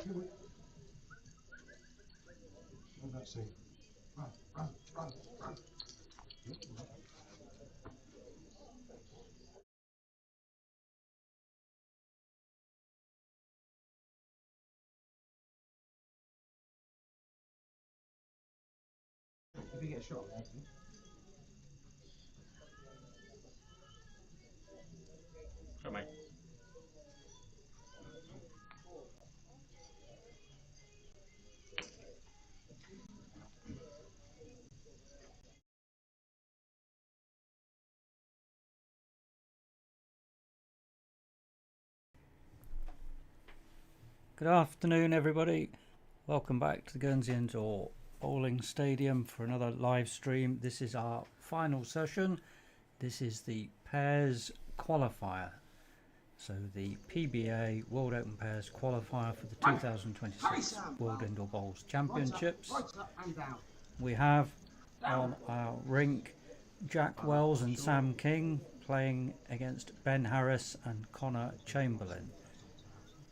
Let's see. Run, run, run, run. If you get a shot, Come mate. Good afternoon, everybody. Welcome back to the Guernsey Indoor Bowling Stadium for another live stream. This is our final session. This is the pairs qualifier. So the PBA World Open Pairs qualifier for the 2026 World Indoor Bowls Championships. We have on our rink Jack Wells and Sam King playing against Ben Harris and Conor Chamberlain.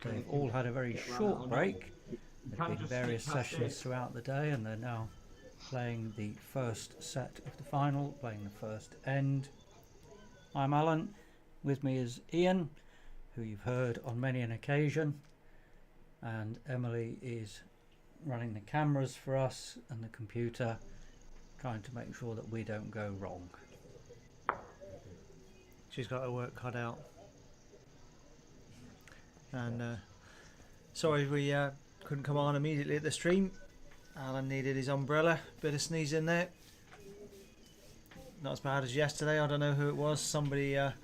They've all had a very short break. There have been various sessions throughout the day, and they're now playing the first set of the final, playing the first end. I'm Alan. With me is Ian, who you've heard on many an occasion, and Emily is running the cameras for us and the computer, trying to make sure that we don't go wrong. She's got her work cut out. And sorry we couldn't come on immediately at the stream. Alan needed his umbrella, bit of sneeze in there. Not as bad as yesterday. I don't know who it was. Somebody on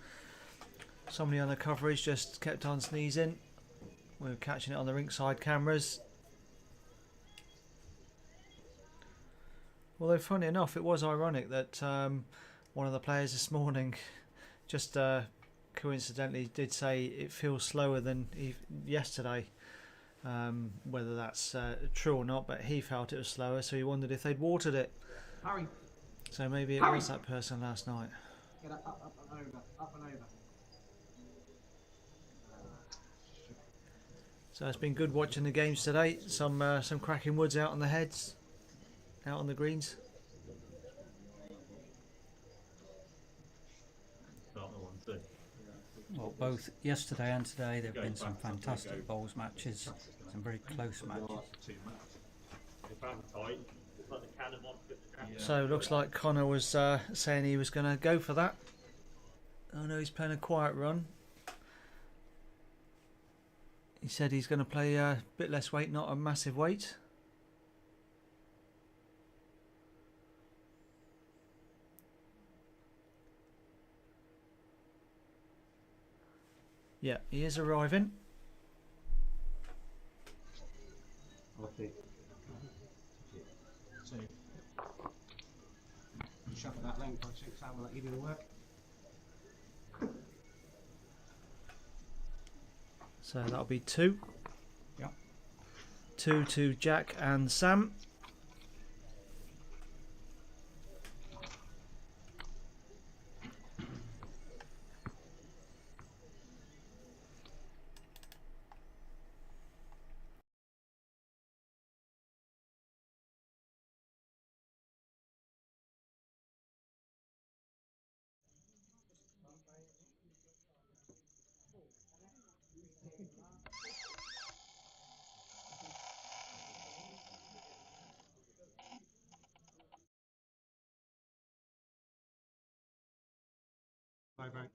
the coverage just kept on sneezing. We were catching it on the rinkside cameras. Although funny enough, it was ironic that one of the players this morning just coincidentally did say it feels slower than yesterday. Whether that's true or not, but he felt it was slower, so he wondered if they'd watered it. Hurry. So maybe it was that person last night. Get up and over, up and over. So it's been good watching the games today. Some cracking woods out on the heads, out on the greens. Well, both yesterday and today there have been some fantastic bowls matches, some very close matches. So it looks like Conor was saying he was going to go for that. I know he's playing a quiet run. He said he's going to play a bit less weight, not a massive weight. Yeah, he is arriving. Okay. So, shuffle that length on 6 hours, will that give you the work? So that'll be 2. Yep. 2 to Jack and Sam. Bye bye.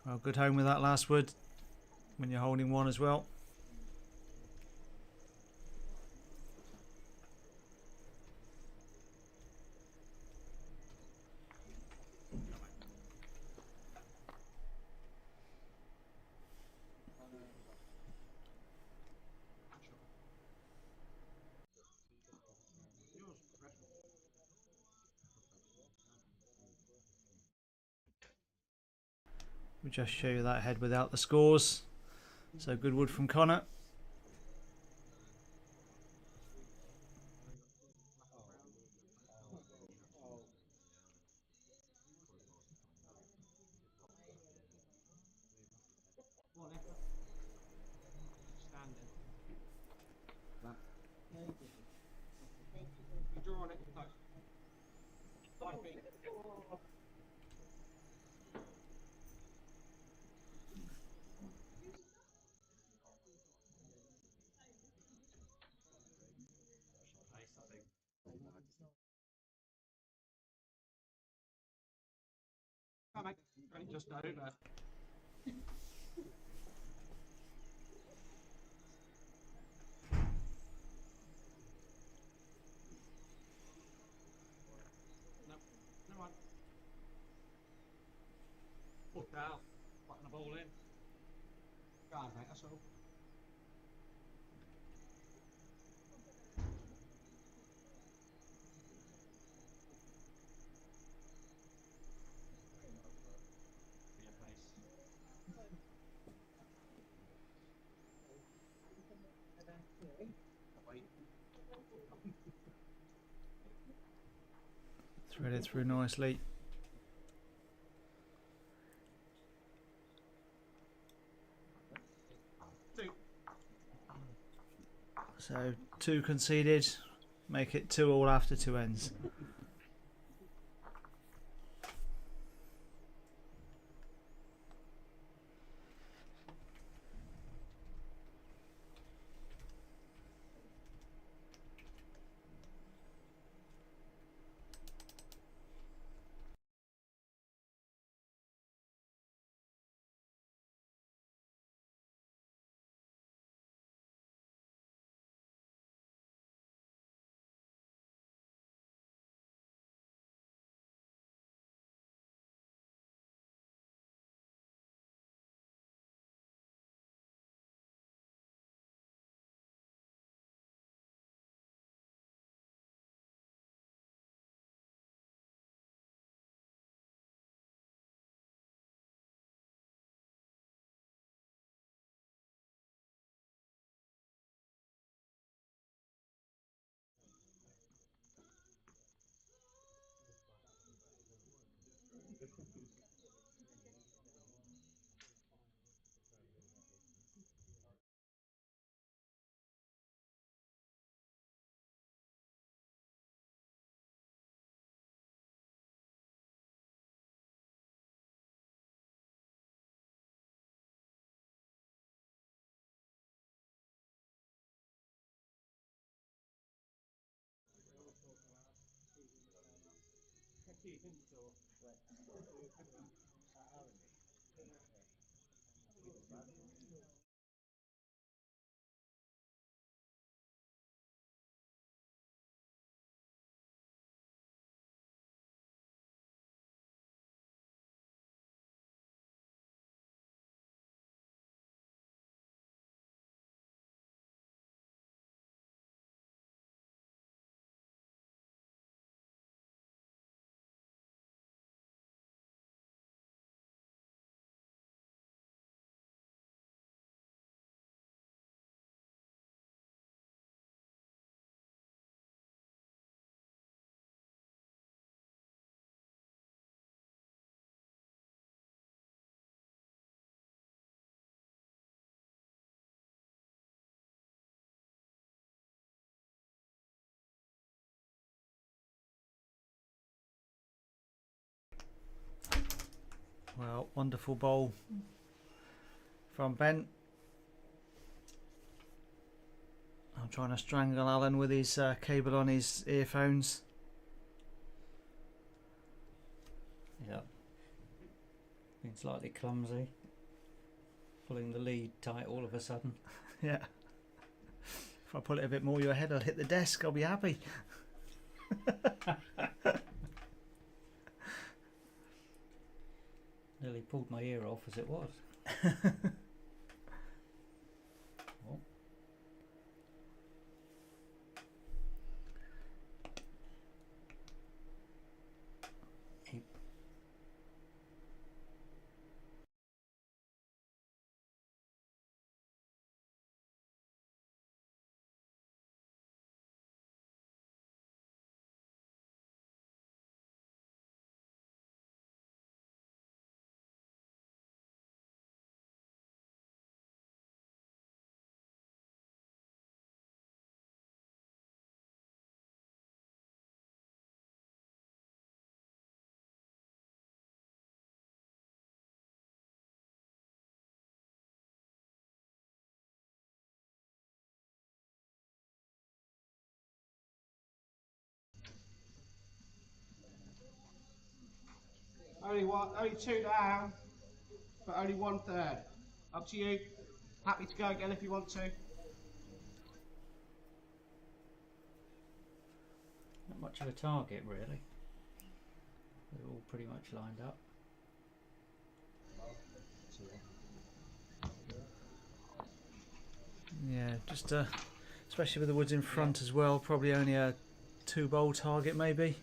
Well, good home with that last wood when you're holding one as well. We'll just show you that head without the scores. So good wood from Conor. You draw on it. Nice. 5 feet. Come on, mate. Just over. No one. Put down. Putting the ball in. Go on, mate. That's all. Threaded through nicely. So 2 conceded, make it 2 all after 2 ends. Well, wonderful bowl from Ben. I'm trying to strangle Alan with his cable on his earphones. Yeah. Been slightly clumsy. pulling the lead tight all of a sudden. Yeah. If I pull it a bit more your head, I'll hit the desk. I'll be happy. Nearly pulled my ear off as it was. Oh. Eep. Only two down, but only 1/3. Up to you. Happy to go again if you want to. Not much of a target, really. They're all pretty much lined up. Yeah, just especially with the woods in front as well, probably only a 2-bowl target maybe.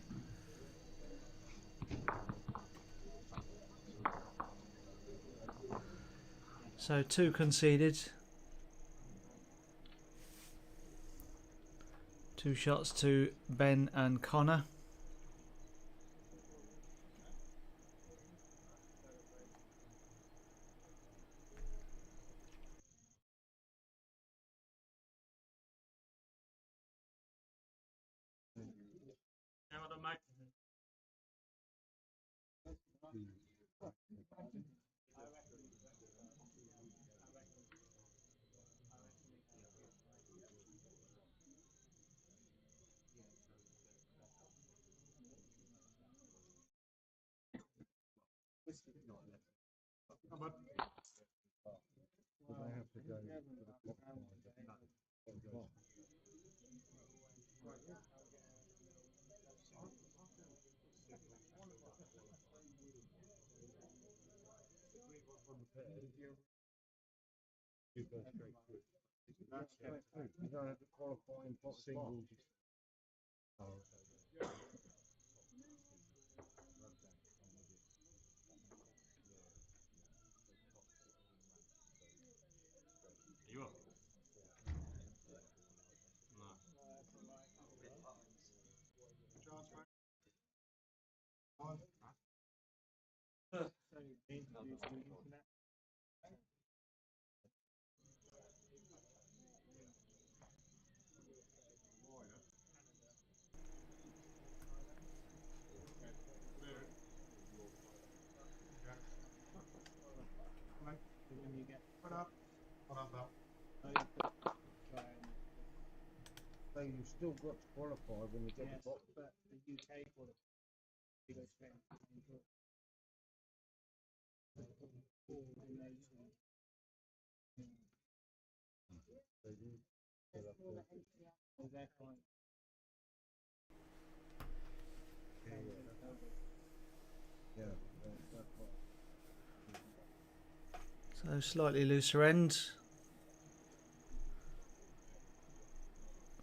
So 2 conceded. 2 shots to Ben and Conor. How done, mate? Come on. You go straight through. You don't have to qualify in singles. Oh, okay. You up? No. When you get put up. So you've still got to qualify when you get the box. But the UK qualifier. So slightly looser end.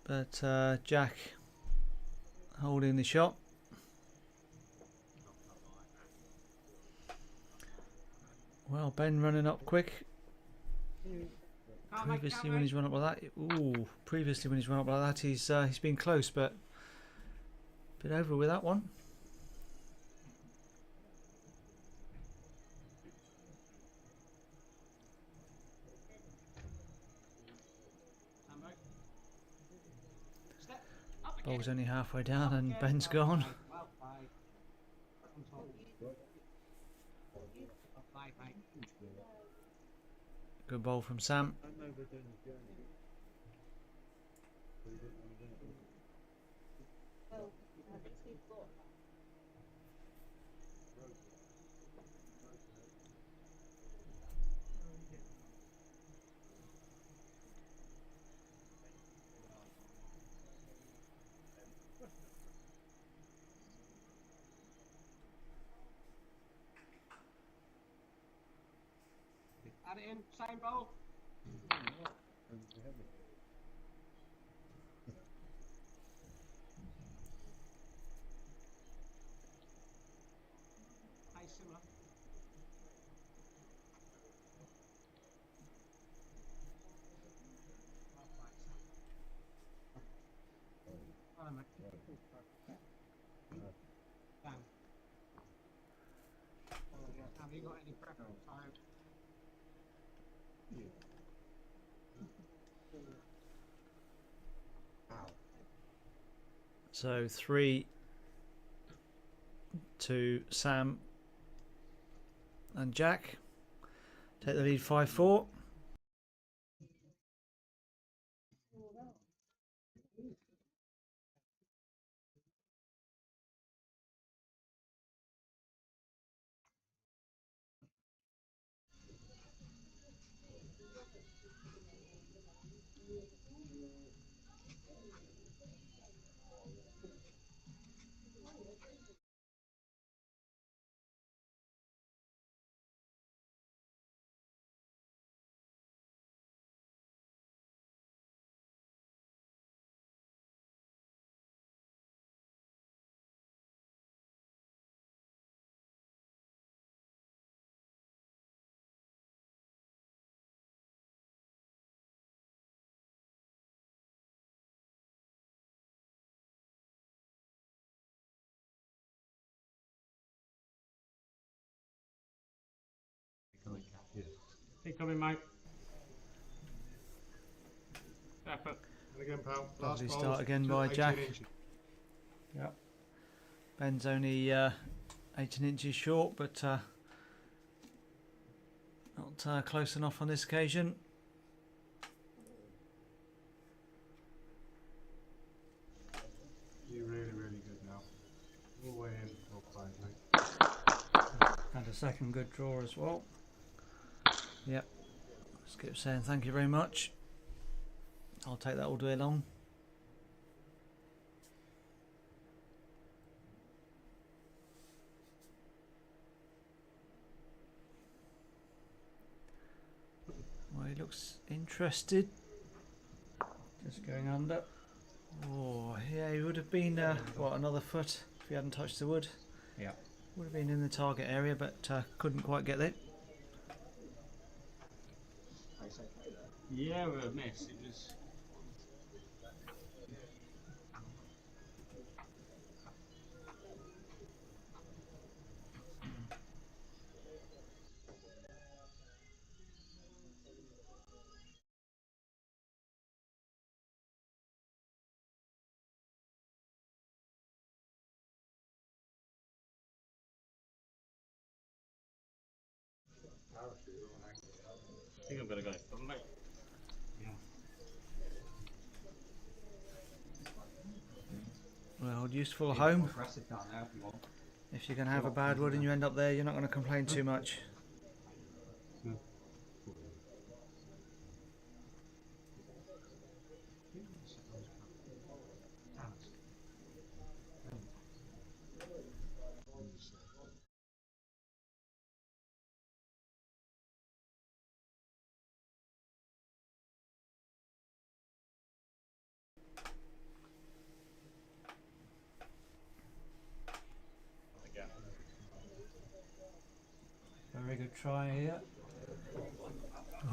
But Jack holding the shot. Well, Ben running up quick. Previously when he's run up like that, previously when he's run up like that, he's been close, but a bit over with that one. Ball's only halfway down and Ben's gone. Good ball from Sam. Add it in, same bowl. Hey, similar. Hello, mate. Dan. Have you got any preference? So 3 to Sam and Jack. Take the lead 5-4. Keep coming, mate. Effort. And again, pal. Lovely Last start bowls, again to by 18 Jack. inches. Yep. Ben's only 18 inches short, but not close enough on this occasion. You're really, really good now. All the way in, well played, mate. And a second good draw as well. Yep. Skip saying thank you very much. I'll take that all day long. Well, he looks interested. Just going under. Oh, yeah, he would have been, what, another foot if he hadn't touched the wood. Yeah. Would have been in the target area, but couldn't quite get there. Yeah, with a miss. It was. I think I'm gonna go from mate. Well, useful home. Aggressive down there if you want. If you're going to have a bad wood and you end up there, you're not going to complain too much. Very good try here.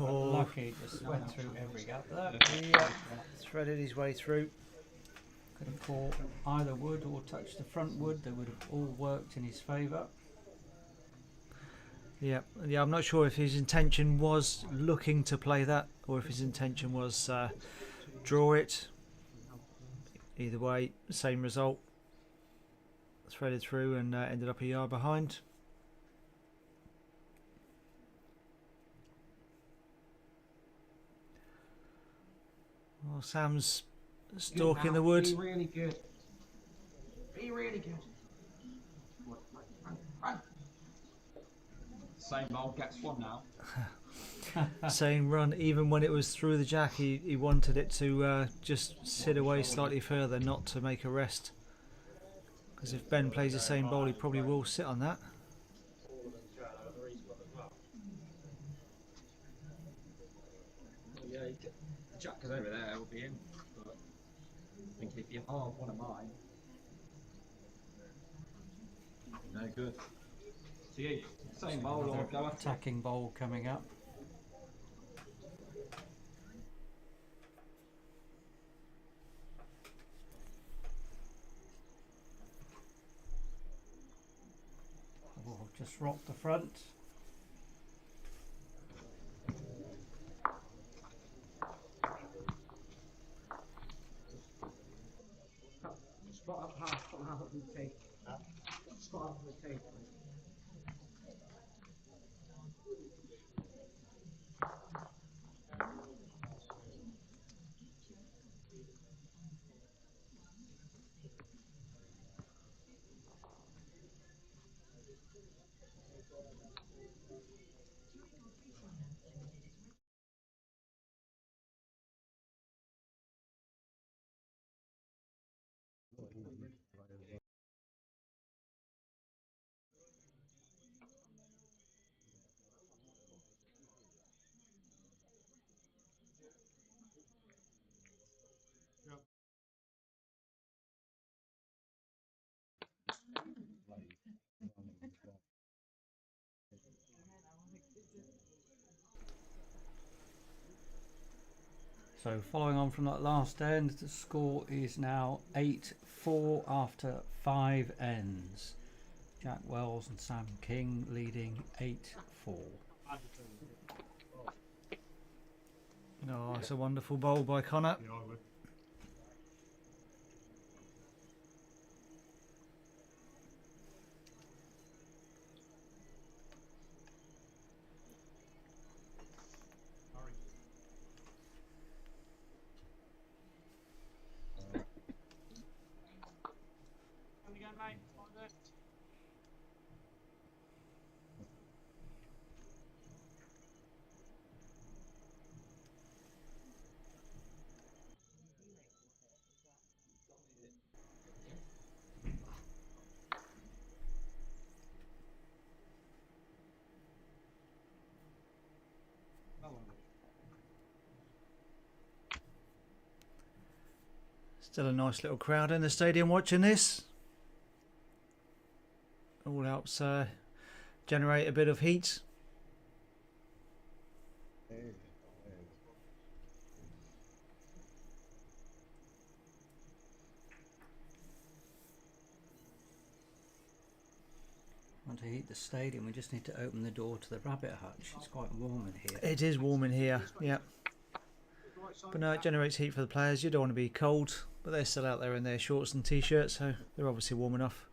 Oh, Lucky, just went through every gap there. he threaded his way through. Could have caught either wood or touched the front wood. They would have all worked in his favour. Yeah, I'm not sure if his intention was looking to play that or if his intention was draw it. Either way, same result. Threaded through and ended up a yard behind. Well, Sam's stalking the wood. Be really good. Be really good. Run. Same bowl gets one now. Saying run, even when it was through the jack, he wanted it to just sit away slightly further, not to make a rest. Because if Ben plays the same bowl, he probably will sit on that. Jack is over there, will be in. But I think if you halve one of mine. No good. So you same bowl or go after it? Attacking bowl coming up. We'll just rock the front. Spot up half, spot half of the take. Spot up the take. So following on from that last end, the score is now 8-4 after 5 ends. Jack Wells and Sam King leading 8-4. Oh, it's a wonderful bowl by Conor. Again, mate. Like this. Still a nice little crowd in the stadium watching this. All helps generate a bit of heat. Want to heat the stadium, we just need to open the door to the rabbit hutch. It's quite warm in here. It is warm in here, yeah. But no, it generates heat for the players. You don't want to be cold, but they're still out there in their shorts and t-shirts, so they're obviously warm enough.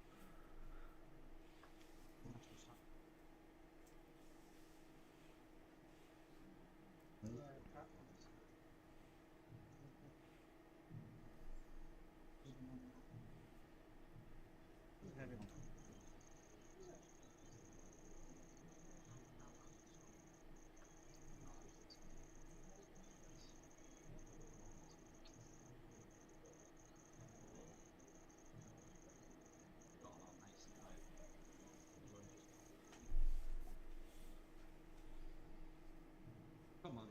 Come on.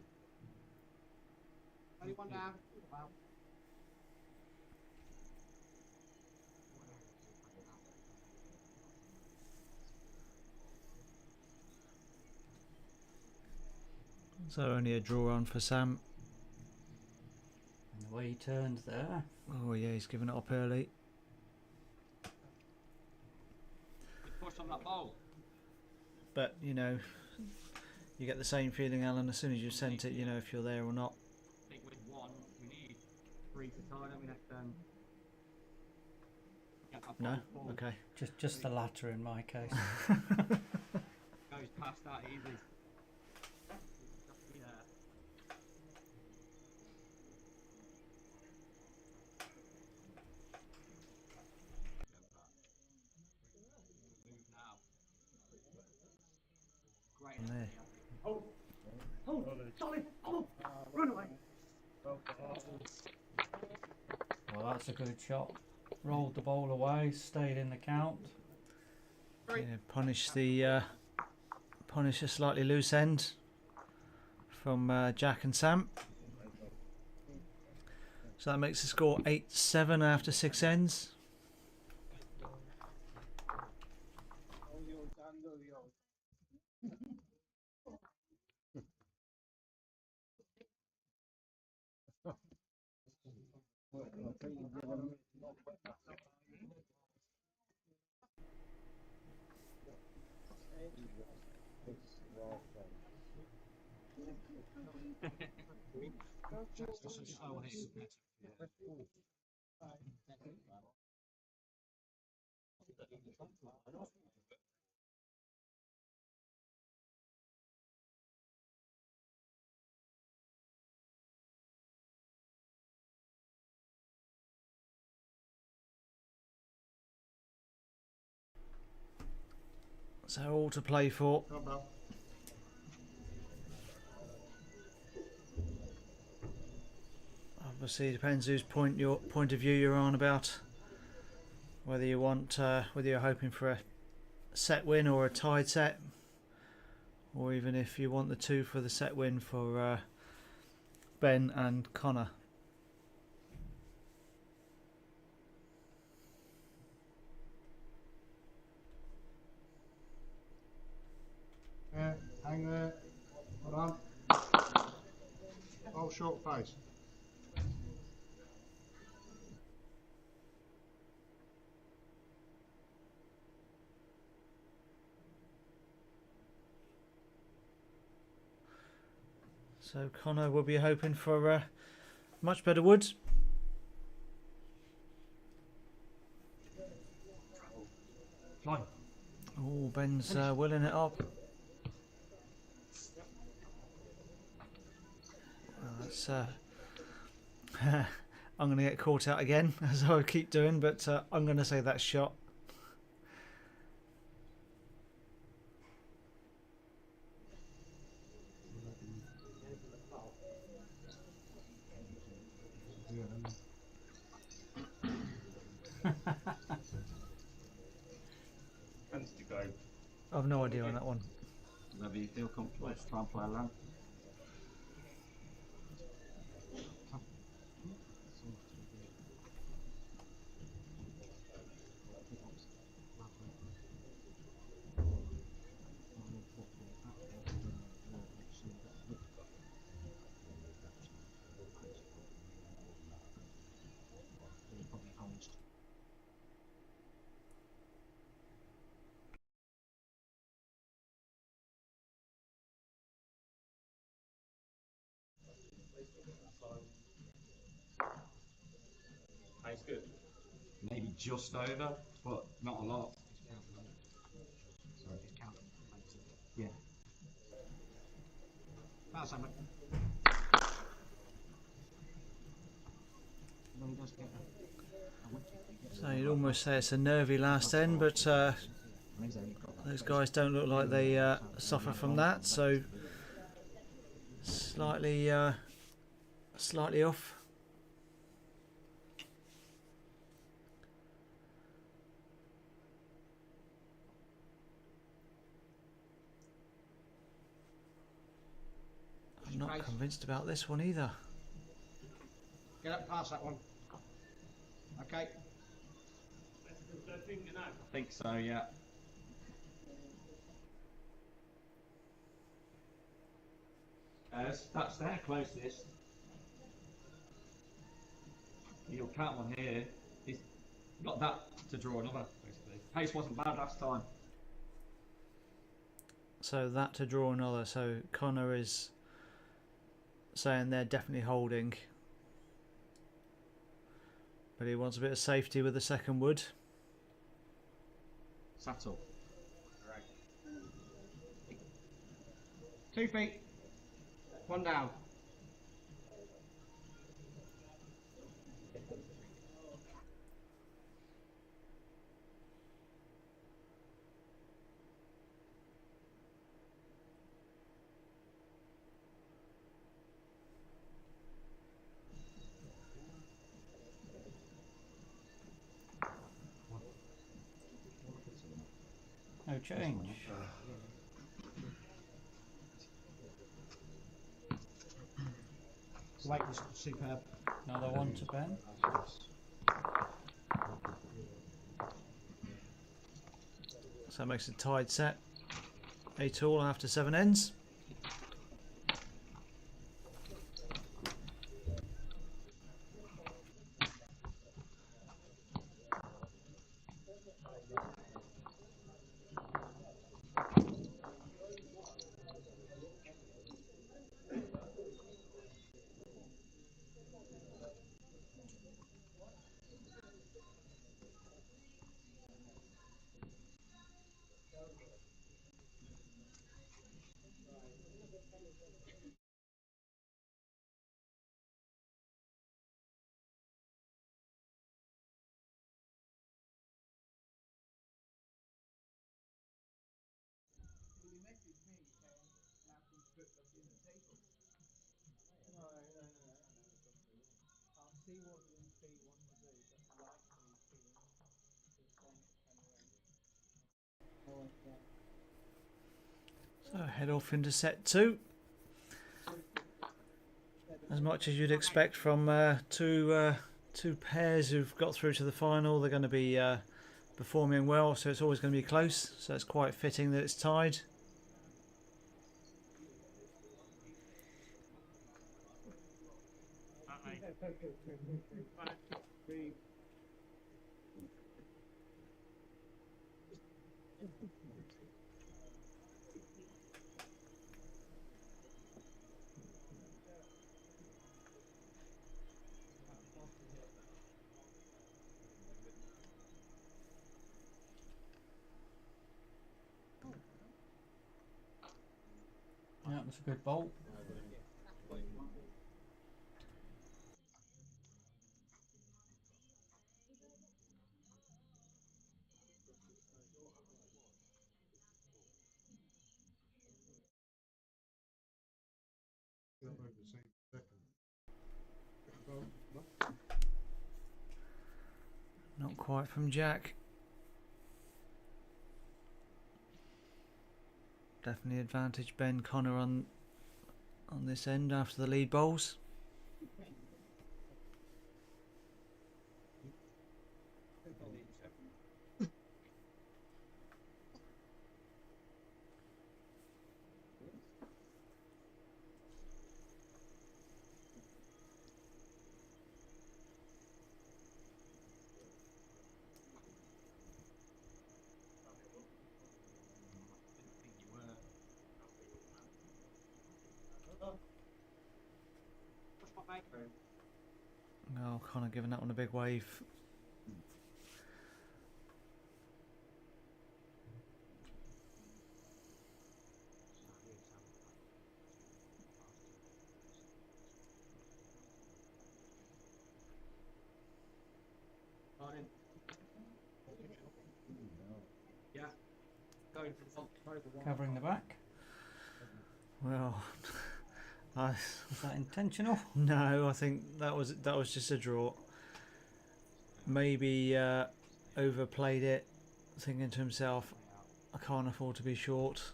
Only one down. Wow. So only a draw on for Sam. And the way he turned there. Oh yeah, he's given it up early. Push on that bowl. But, you know, you get the same feeling, Alan, as soon as you've sent it, you know if you're there or not. I think with one, we need 3 to tie, don't we? Have to get that No? bowl full. Okay. Just the latter in my case. Goes past that easy. Yeah. Move now. Great. And there. Run away. Well, that's a good shot. Rolled the ball away, stayed in the count. Yeah, punish a slightly loose end from Jack and Sam. So that makes the score 8-7 after 6 ends. Jack's got some slow on his. So all to play for. Obviously, it depends whose point of view you're on about whether you want whether you're hoping for a set win or a tied set, or even if you want the 2 for the set win for Ben and Conor. Hang there. Hold on. Oh, short face. So Conor will be hoping for much better woods. Fly. Oh, Ben's willing it up. Well, that's, I'm going to get caught out again, as I keep doing, but I'm going to say that's shot. Hands to go. I've no idea on that one. Whenever you feel comfortable, just try and play along. Pace good. Maybe just over, but not a lot. Sorry, it's counter. Yeah. Pass, Emma. No, he does get a wicket. So you'd almost say it's a nervy last end, but those guys don't look like they suffer from that, so slightly off. I'm not convinced about this one either. Get up past that one. Okay. I think so, yeah. That's their closest. You'll count one here. He's got that to draw another, basically. Pace wasn't bad last time. So that to draw another. So Conor is saying they're definitely holding, but he wants a bit of safety with the second wood. Sattel. 2 feet. 1 down. No change. Lake was superb. Another one to Ben. So that makes a tied set. 8 all after 7 ends. So head off into set 2. As much as you'd expect from two pairs who've got through to the final, they're going to be performing well, so it's always going to be close. So it's quite fitting that it's tied. Yeah, that's a good bolt. Not quite from Jack. Definitely advantage Ben Conor on this end after the lead bowls. Oh, Conor giving that one a big wave. Covering the back. Well, Is that intentional? no, I think that was just a draw. Maybe overplayed it, thinking to himself, I can't afford to be short.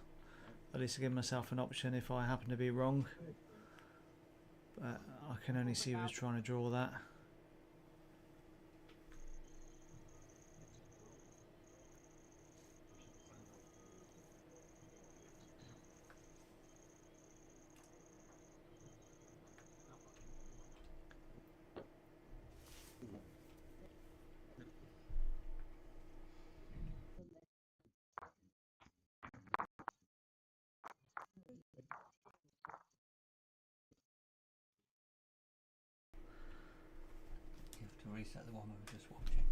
At least to give myself an option if I happen to be wrong. But I can only see he was trying to draw that. You have to reset the one we were just watching.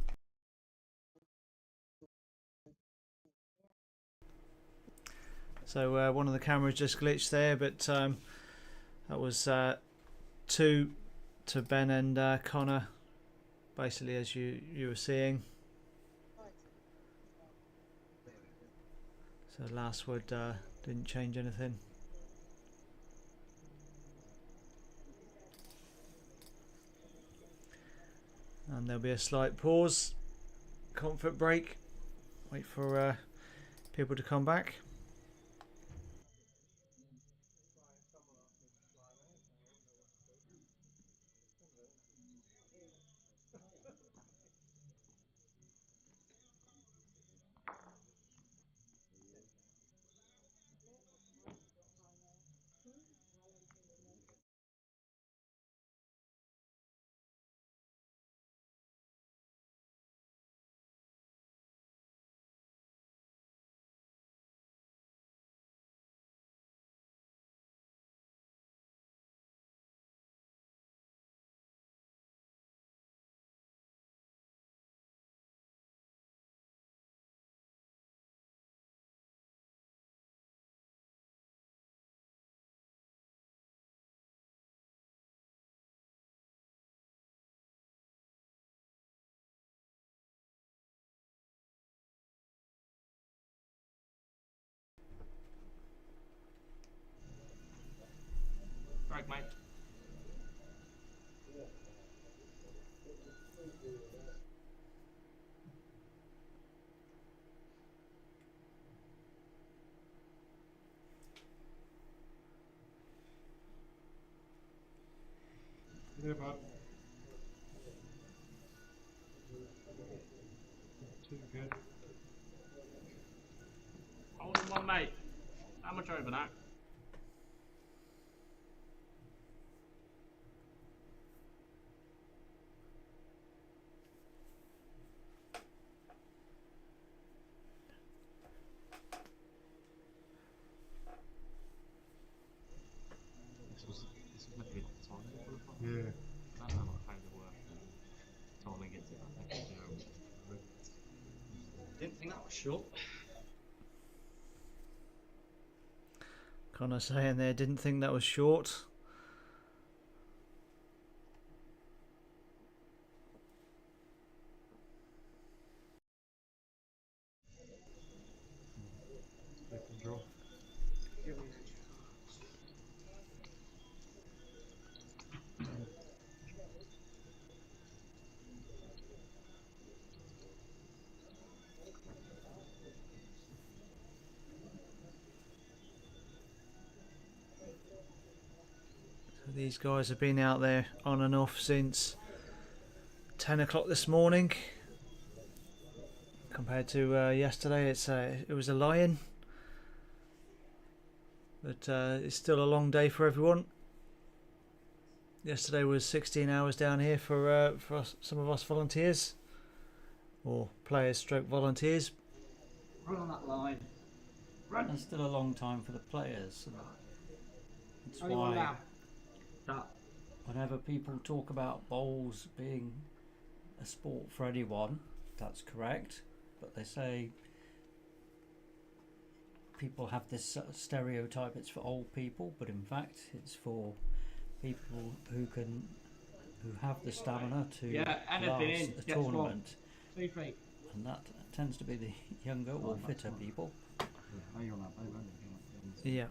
So one of the cameras just glitched there, but that was 2 to Ben and Conor, basically as you were seeing. So last word didn't change anything. And there'll be a slight pause, comfort break, wait for people to come back. stroke, mate. Yeah, bud. Too good. Hold on one, mate. How much over that? This was meant to be like the timing qualifier. Yeah. I don't know how they work. Timing gets it. Didn't think that was short. Conor saying there, didn't think that was short. Second draw. So these guys have been out there on and off since 10 o'clock this morning. Compared to yesterday, it was a lie-in. But it's still a long day for everyone. Yesterday was 16 hours down here for us, some of us volunteers, or players stroke volunteers. Run on that line. It's still a long time for the players. That's Only one why now. That. whenever people talk about bowls being a sport for anyone, that's correct. But they say people have this stereotype it's for old people, but in fact it's for people who have the stamina to last a tournament, 2 feet. and that tends to be the younger or fitter people. Yeah,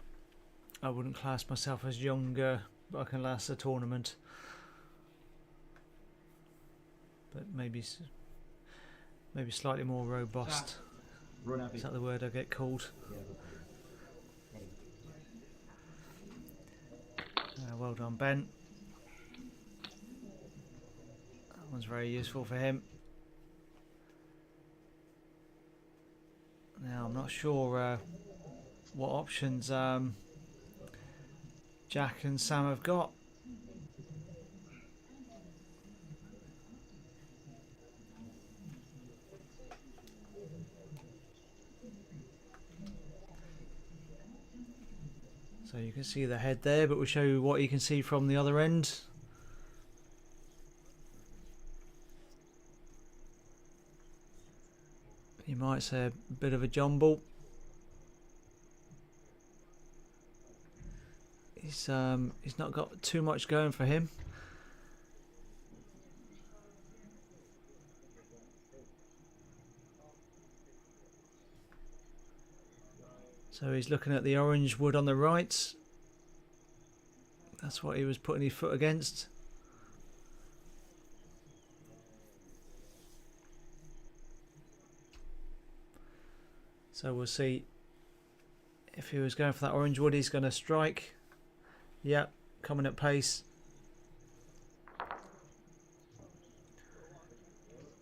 I wouldn't class myself as younger, but I can last a tournament. But maybe slightly more robust. Run heavy. Is that the word I get called? Well done, Ben. That one's very useful for him. Now, I'm not sure what options Jack and Sam have got. So you can see the head there, but we'll show you what you can see from the other end. You might say a bit of a jumble. He's not got too much going for him. So he's looking at the orange wood on the right. That's what he was putting his foot against. So we'll see if he was going for that orange wood, he's going to strike. Yep, coming at pace.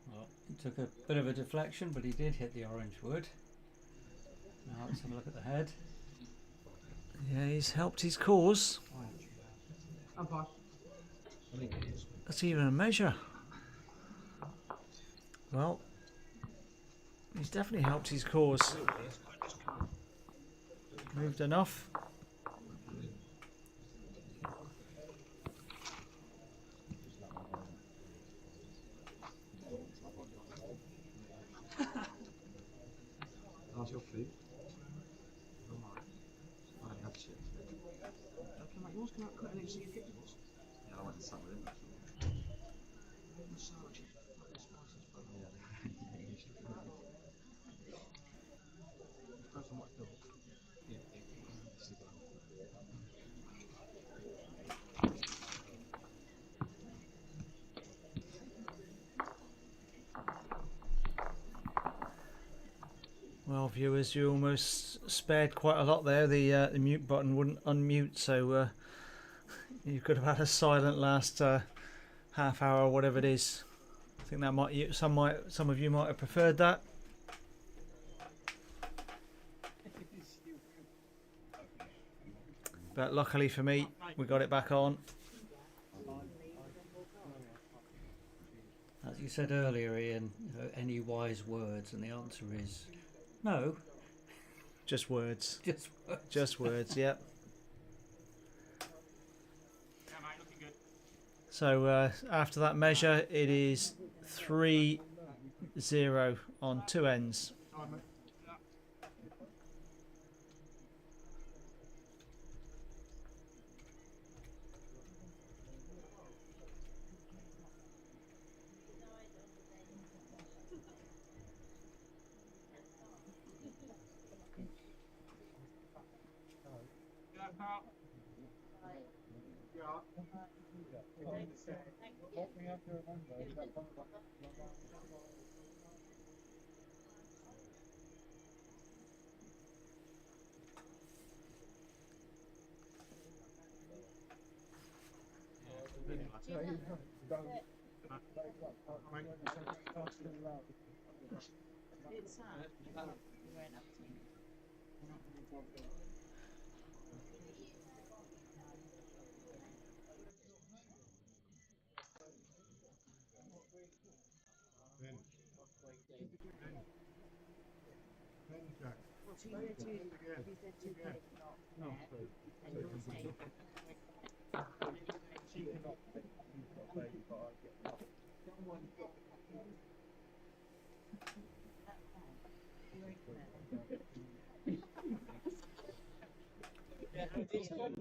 Well, he took a bit of a deflection, but he did hit the orange wood. Now let's have a look at the head. Yeah, he's helped his cause. Umpire. That's even a measure. Well, he's definitely helped his cause. Moved enough. How's your food? I had shit. Okay, mate, yours come out quicker than you see your kickables. Yeah, I went and sat with him. Massage is fucking spicy as fuck. Go from what, Bill? Yeah. viewers, you almost spared quite a lot there. The mute button wouldn't unmute, so you could have had a silent last half hour or whatever it is. I think that some of you might have preferred that. But luckily for me, we got it back on. As you said earlier, Ian, any wise words, and the answer is no. Just words. Just words. Just words, yep. Yeah, mate, looking good. So after that measure, it is 3-0 on 2 ends.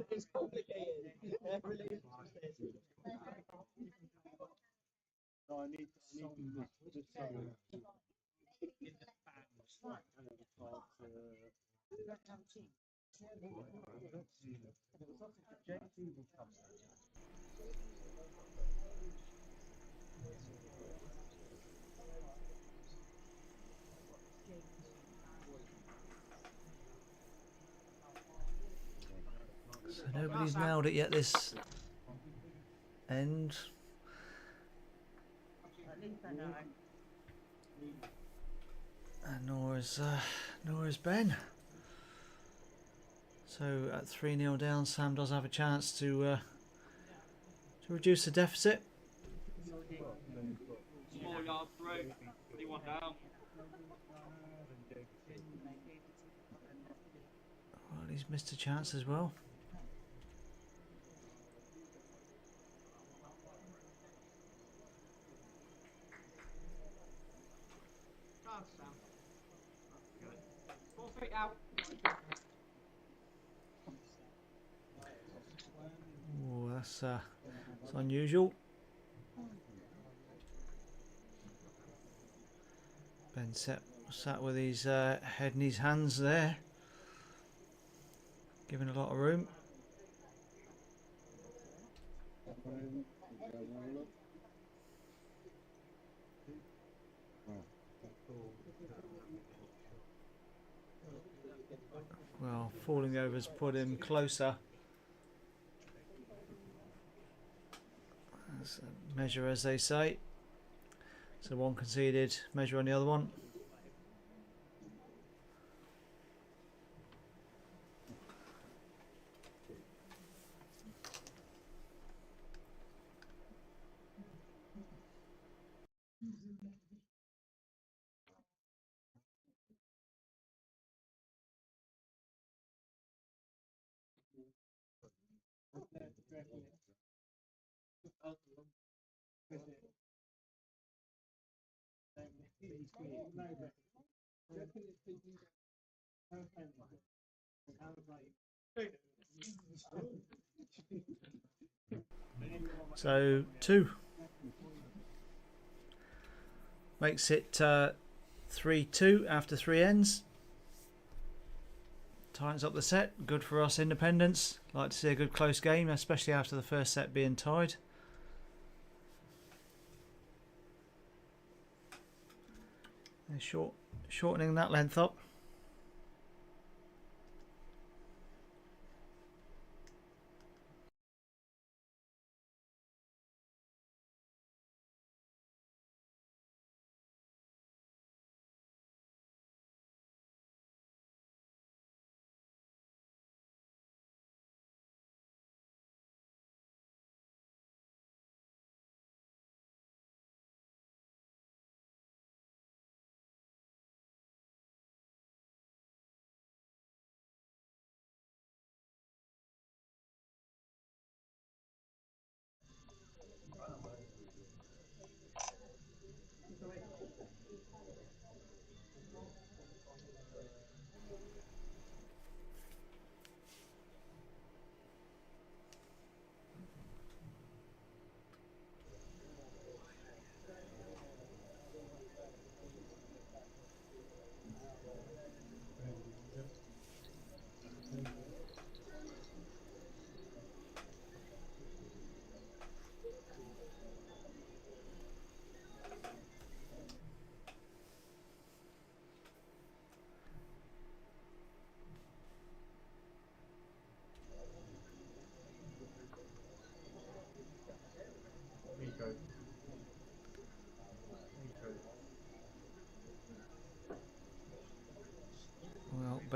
It's complicated. No, I need just So nobody's nailed it yet this end. And nor is Ben. So at 3-0 down, Sam does have a chance to reduce the deficit. Small yard throw, 3-1 down. Well, he's missed a chance as well. Oh, that's unusual. Ben sat with his head in his hands there, giving a lot of room. Well, falling over's put him closer. That's a measure, as they say. So one conceded, measure on the other one. So 2 makes it 3-2 after 3 ends. Tightens up the set. Good for us independents. Like to see a good close game, especially after the first set being tied. And shortening that length up.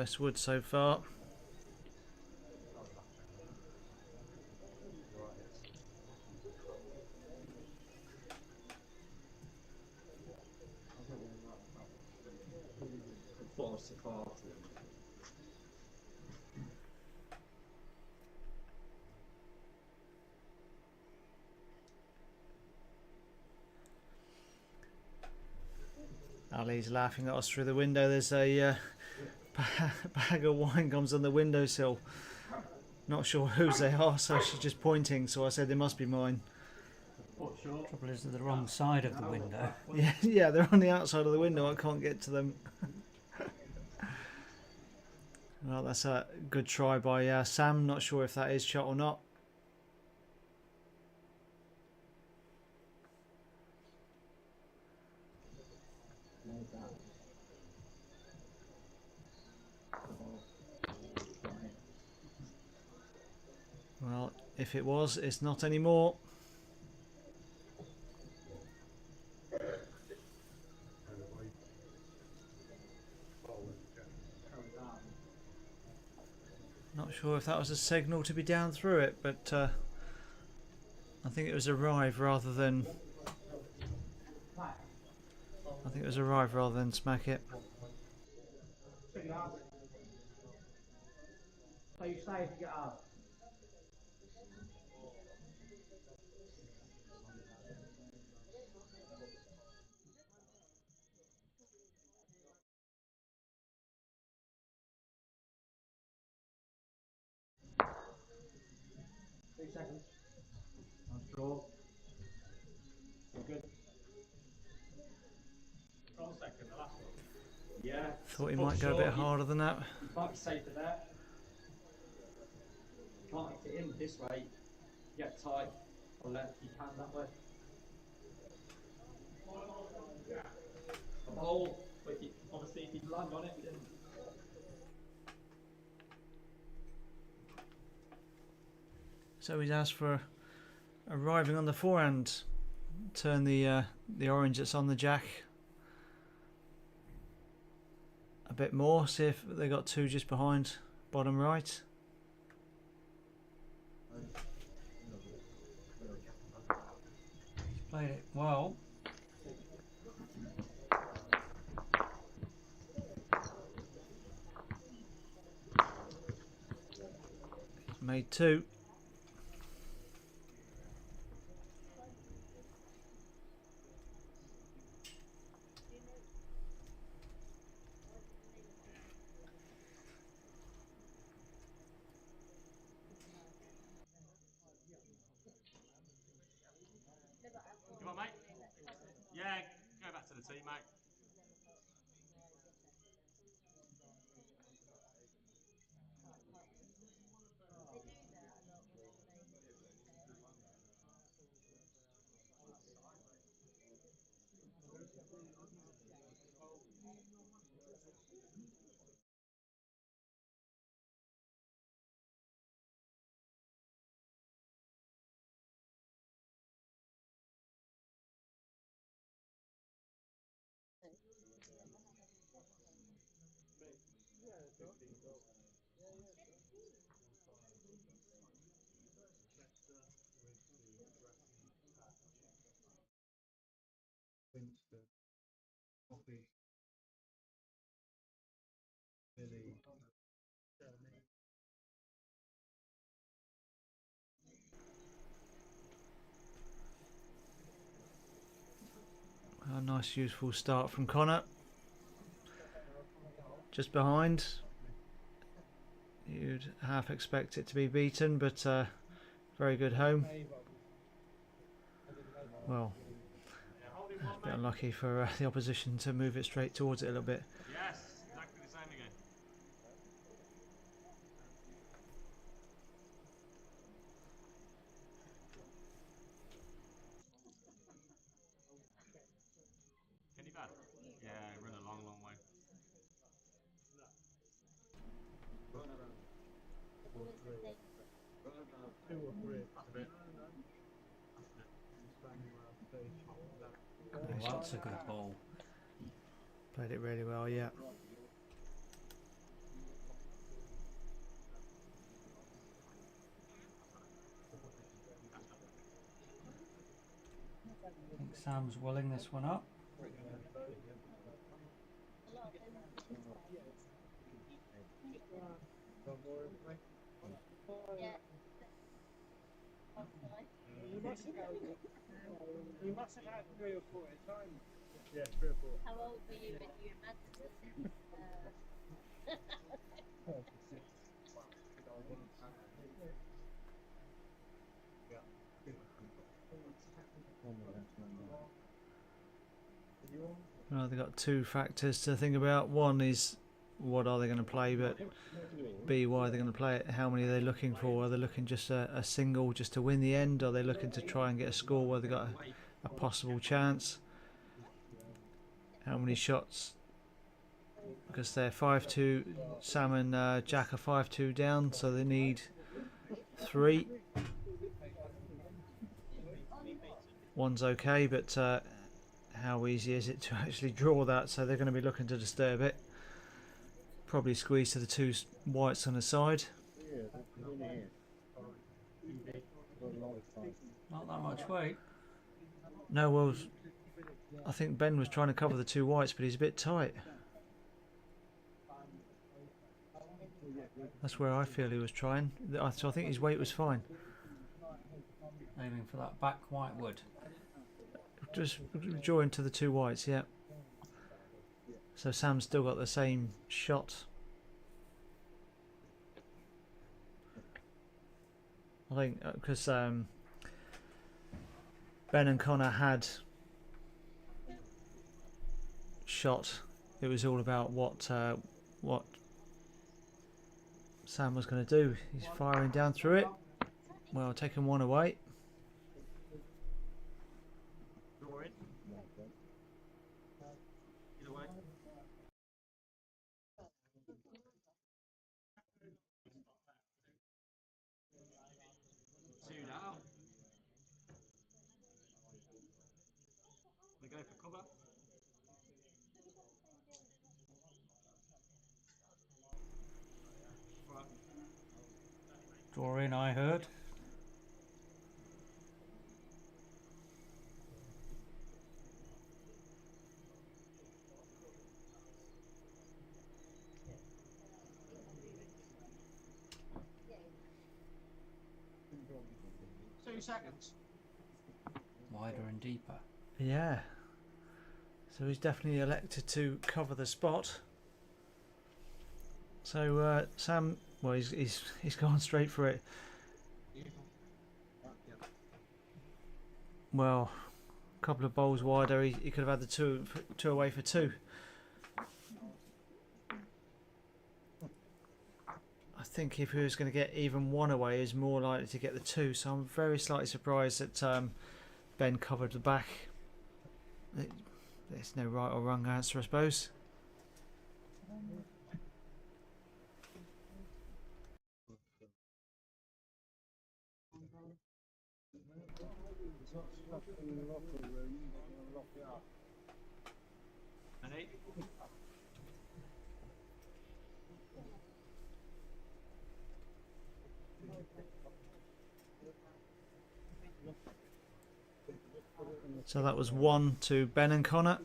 best wood so far. Force to 40. Ali's laughing at us through the window. There's a bag of wine comes on the windowsill. Not sure whose they are, so she's just pointing. So I said they must be mine. Trouble is they're the wrong side of the window. Yeah, yeah, they're on the outside of the window. I can't get to them. Well, that's a good try by Sam. Not sure if that is shot or not. Well, if it was, it's not anymore. Not sure if that was a signal to be down through it, but I think it was arrive rather than. I think it was arrive rather than smack it. So you stay if you get up. Seconds. Nice draw. You're good. Hold on a second, the last one. Yeah. Thought he might go a bit harder than that. You can't be safer there. You can't hit it in this way. Get tight or left, you can that way. A hole, but obviously if you land on it, then. So he's asked for arriving on the forehand. Turn the orange that's on the jack a bit more. See if they got two just behind bottom right. He's played it well. He's made two. Come on, mate. Yeah, go back to the tee, mate. Winston, Coffee, Billy, A nice useful start from Conor. Just behind. You'd half expect it to be beaten, but very good home. Well, a bit unlucky for the opposition to move it straight towards it a little bit. Yes, exactly the same again. Can you bat? Yeah, run a long, long way. two or three. That's a bit. Standing around station. That's a good ball. Played it really well, yeah. Sam's welling this one up. You must have had 3 or 4 at a time. Yeah, 3 or 4. How old were you when you imagined this? Well, they've got two factors to think about. One is what are they going to play, but B, why are they going to play it? How many are they looking for? Are they looking just a single just to win the end? Are they looking to try and get a score where they've got a possible chance? How many shots? Because they're 5-2, Sam and Jack are 5-2 down, so they need 3. One's okay, but how easy is it to actually draw that? So they're going to be looking to disturb it. Probably squeeze to the 2 whites on the side. Not that much weight. No, well, I think Ben was trying to cover the 2 whites, but he's a bit tight. That's where I feel he was trying. So I think his weight was fine. Aiming for that back white wood. Just draw into the 2 whites, yeah. So Sam's still got the same shot. I think because Ben and Conor had shot, it was all about what Sam was going to do. He's firing down through it. Well, taking 1 away. Either way. Two down. They go for cover. Right. Draw in, I heard. Seconds. Wider and deeper. Yeah. So he's definitely elected to cover the spot. So Sam, well, he's gone straight for it. Well, a couple of bowls wider, he could have had the two away for 2. I think if he was going to get even 1 away, he's more likely to get the 2. So I'm very slightly surprised that Ben covered the back. There's no right or wrong answer, I suppose. It's not stuck in the locker room, they're going to lock it up. An 8. So that was 1 to Ben and Conor.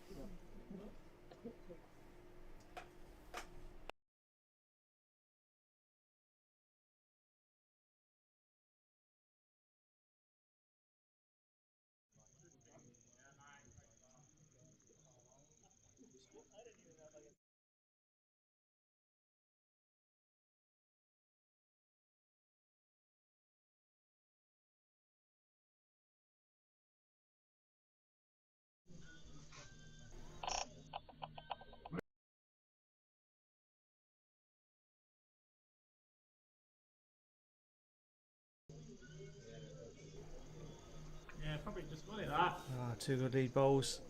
Yeah, probably just money that. 2 good lead bowls.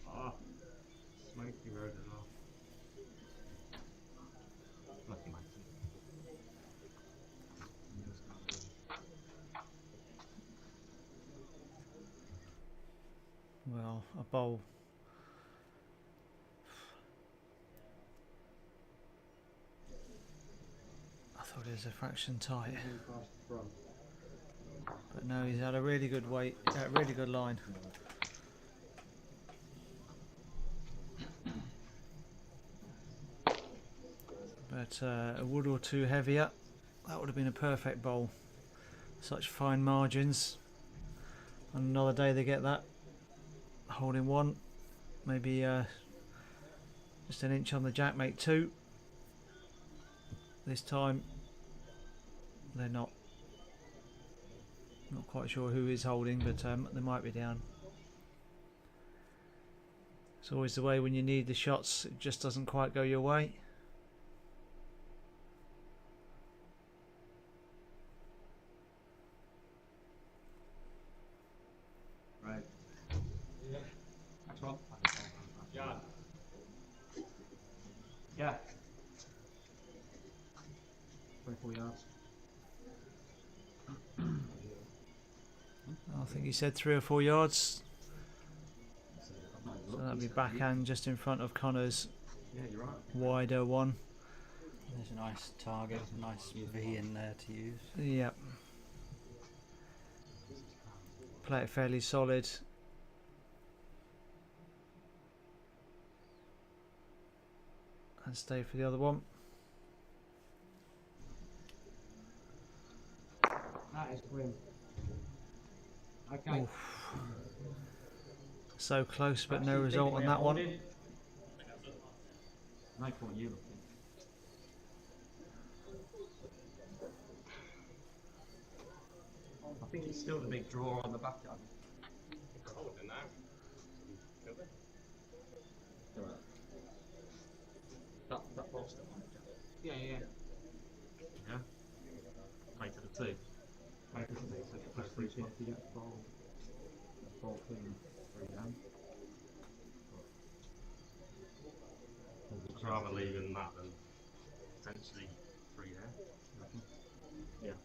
Oh, smoky road as well. Lucky man. a bowl. I thought it was a fraction tight, but no, he's had a really good weight, really good line. But a wood or two heavier, that would have been a perfect bowl. Such fine margins. On another day they get that. Holding one, maybe just an inch on the jack, make two. This time they're not quite sure who is holding, but they might be down. It's always the way when you need the shots, it just doesn't quite go your way. Right. Yeah. Next one. Yeah. Yeah. 24 yards. I think he said 3 or 4 yards. So that'd be backhand just in front of Conor's wider one. There's a nice target, nice V in there to use. Yep. Play it fairly solid. And stay for the other one. That is grim. Okay. Oof. So close, but no result on that one. No point you looking. I think it's still the big draw on the back end. That ball's still on the jack. Yeah, yeah. Yeah. Play to the two. Play to the two. So you play 3 shots, you get the ball. Ball clean, 3 down. I'd rather leaving that than potentially 3 there. Yeah.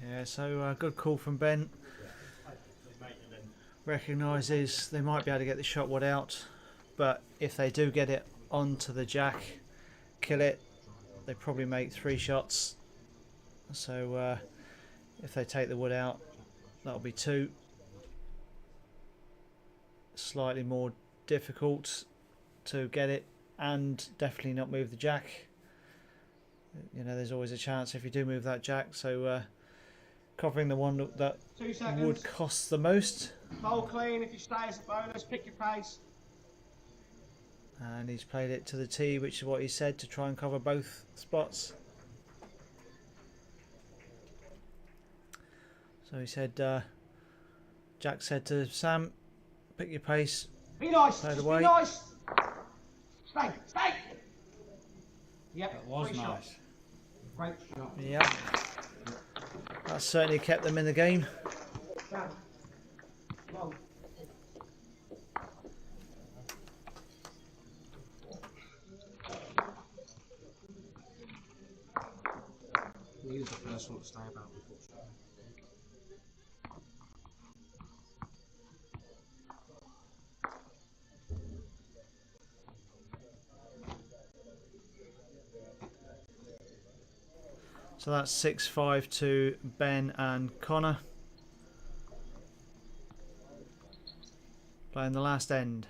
Yeah, so good call from Ben. Recognises they might be able to get the shot wad out, but if they do get it onto the jack, kill it, they probably make 3 shots. So if they take the wood out, that'll be 2. Slightly more difficult to get it, and definitely not move the jack. You know, there's always a chance if you do move that jack. So covering the one that 2 seconds. would cost the most. Bowl clean. If you stay as a bonus, pick your pace. And he's played it to the tee, which is what he said, to try and cover both spots. So he said, Jack said to Sam, pick your pace. Be nice. Play the Just way. be nice. Stay. Stay. Yep. That was 3 nice. shots. Great shot. Yeah. That certainly kept them in the game. Down. Whoa. He was the first one to stay about before. So that's 6-5 to Ben and Conor. Playing the last end.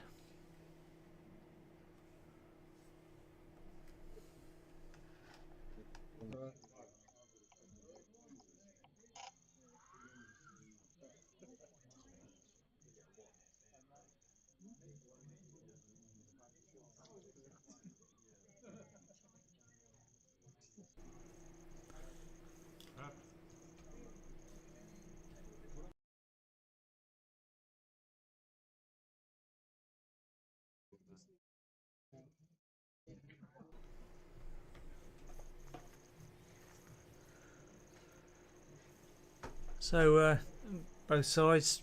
So both sides,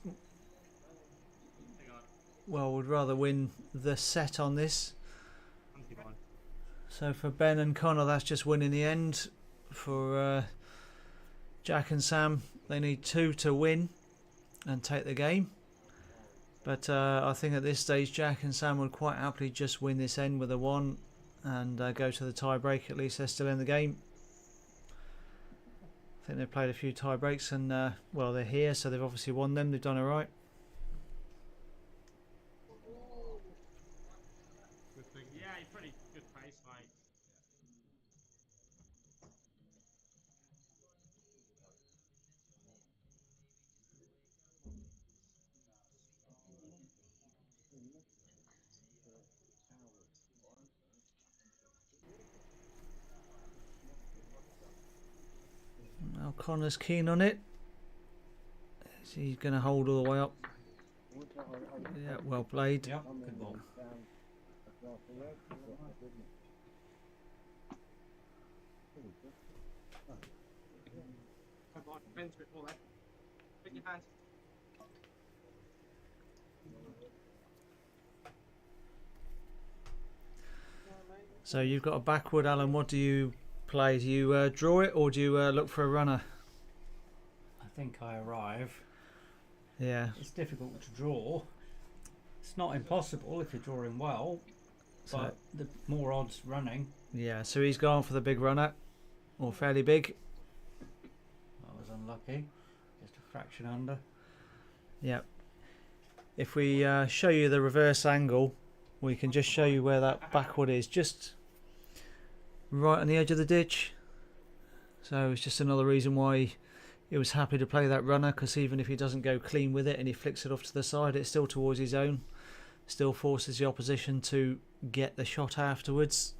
well, would rather win the set on this. So for Ben and Conor, that's just winning the end. For Jack and Sam, they need 2 to win. and take the game. But I think at this stage Jack and Sam would quite happily just win this end with a 1 and go to the tie break. At least they're still in the game. I think they've played a few tie breaks and well, they're here, so they've obviously won them. They've done alright. Good thing. Yeah, you're pretty good pace, mate. Now Connor's keen on it. So he's going to hold all the way up. Yeah, well played. Yep, good ball. Come on, Ben's a bit more there. Put your hands. So you've got a backward, Alan. What do you play? Do you draw it or do you look for a runner? I think I arrive. Yeah. It's difficult to draw. It's not impossible if you're drawing well, but the more odds running. Yeah, so he's gone for the big runner, or fairly big. I was unlucky, just a fraction under. Yeah. If we show you the reverse angle, we can just show you where that backward is, just right on the edge of the ditch. So it's just another reason why he was happy to play that runner, because even if he doesn't go clean with it and he flicks it off to the side, it's still towards his own. Still forces the opposition to get the shot afterwards.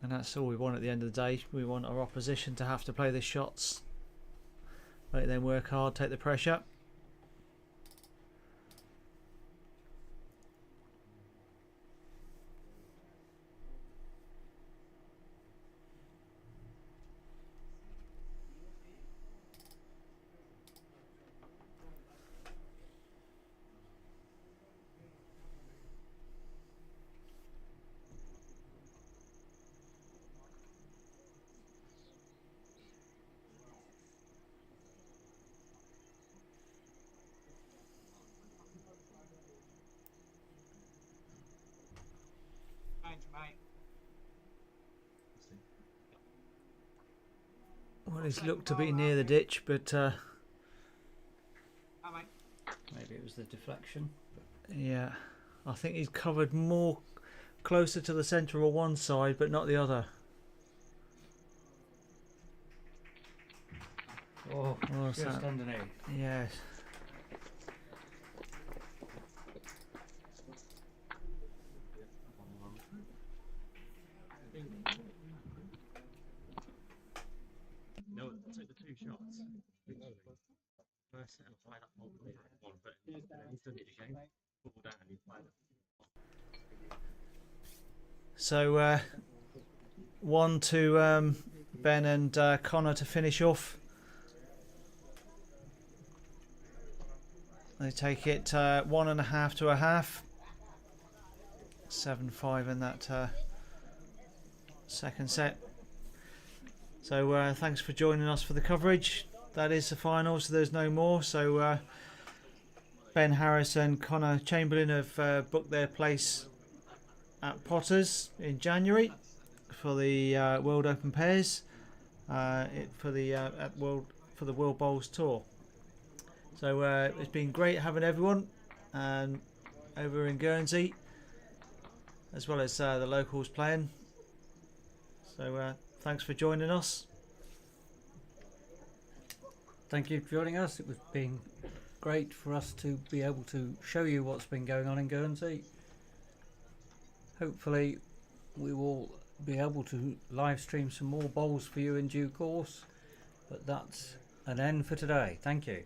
And that's all we want at the end of the day. We want our opposition to have to play the shots, make them work hard, take the pressure. Mate. Well, he's looked to be near the ditch, but Maybe it was the deflection. yeah, I think he's covered more closer to the centre or one side, but not the other. Oh, What's just that? underneath. Yes. No, take the 2 shots. First set, I'll play that ball clear one, but he's done it again. Ball down, he's played it. So, 1 to Ben and Conor to finish off. They take it 1.5 to a half. 7-5 in that second set. So thanks for joining us for the coverage. That is the final, so there's no more. So Ben Harris and Conor Chamberlain have booked their place at Potters in January for the World Open Pairs, for the World Bowls Tour. So it's been great having everyone over in Guernsey, as well as the locals playing. So thanks for joining us. Thank you for joining us. It was been great for us to be able to show you what's been going on in Guernsey. Hopefully we will be able to live stream some more bowls for you in due course, but that's an end for today. Thank you.